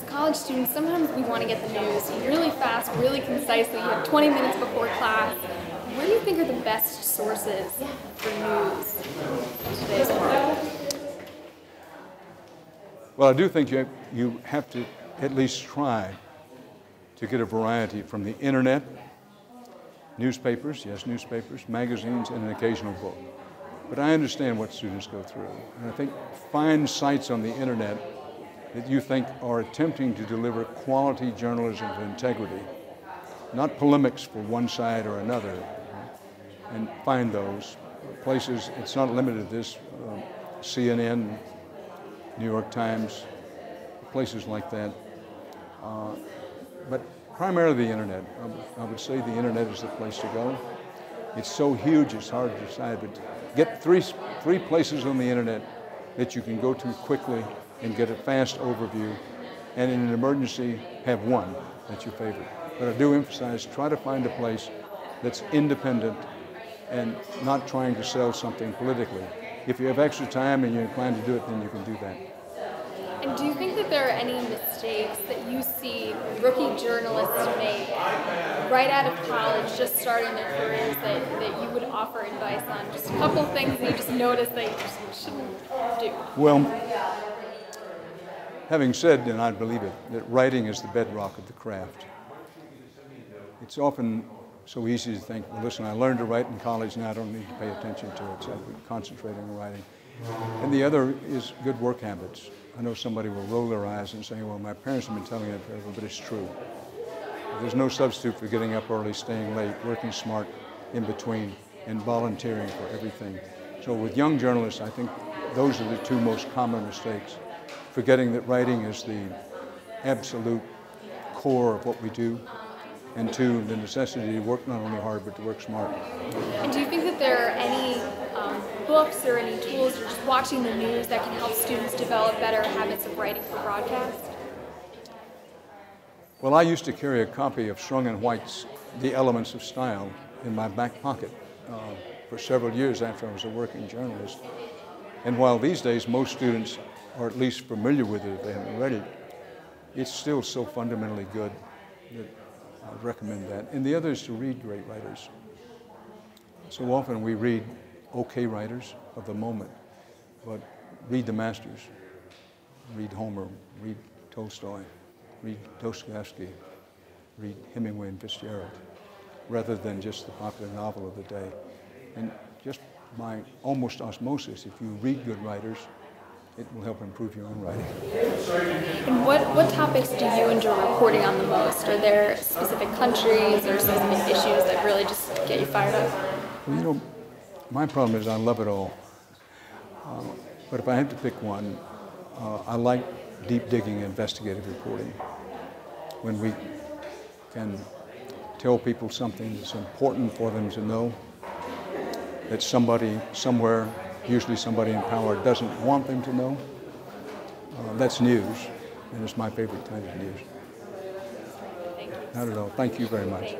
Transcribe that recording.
as college students, sometimes we want to get the news really fast, really concisely, 20 minutes before class. What do you think are the best sources for news in today's world? Well, I do think you have to at least try to get a variety from the internet, newspapers, yes, newspapers, magazines, and an occasional book. But I understand what students go through. And I think find sites on the internet that you think are attempting to deliver quality journalism of integrity, not polemics for one side or another, and find those places. It's not limited to this, CNN, New York Times, places like that. But primarily the internet. I would say the internet is the place to go. It's so huge, it's hard to decide, but get three places on the internet that you can go to quickly and get a fast overview, and in an emergency, have one that's your favorite. But I do emphasize, try to find a place that's independent and not trying to sell something politically. If you have extra time and you're inclined to do it, then you can do that. And do you think that there are any mistakes that you see rookie journalists make right out of college, just starting their careers, that you would offer advice on? Just a couple things that you just notice that you just shouldn't do. Well, having said, and I believe it, that writing is the bedrock of the craft. It's often so easy to think, well, listen, I learned to write in college, now I don't need to pay attention to it, so I concentrate on writing. And the other is good work habits. I know somebody will roll their eyes and say, well, my parents have been telling me that forever, but it's true. There's no substitute for getting up early, staying late, working smart in between, and volunteering for everything. So with young journalists, I think those are the two most common mistakes. Forgetting that writing is the absolute core of what we do, and two, the necessity to work not only hard, but to work smart. And do you think that there are any books or any tools or just watching the news that can help students develop better habits of writing for broadcast? Well, I used to carry a copy of Strong and White's The Elements of Style in my back pocket for several years after I was a working journalist. And while these days most students are at least familiar with it if they haven't read it, it's still so fundamentally good that I would recommend that. And the other is to read great writers. So often we read okay writers of the moment, but read the masters. Read Homer, read Tolstoy, read Dostoevsky, read Hemingway and Fitzgerald, rather than just the popular novel of the day. And just by almost osmosis, if you read good writers, it will help improve your own writing. And what topics do you enjoy reporting on the most? Are there specific countries or specific issues that really just get you fired up? Well, you know, my problem is I love it all. But if I had to pick one, I like deep digging investigative reporting. When we can tell people something that's important for them to know, that somebody somewhere, usually somebody in power, doesn't want them to know, that's news, and it's my favorite kind of news. Thank you. Not at all. Thank you very much.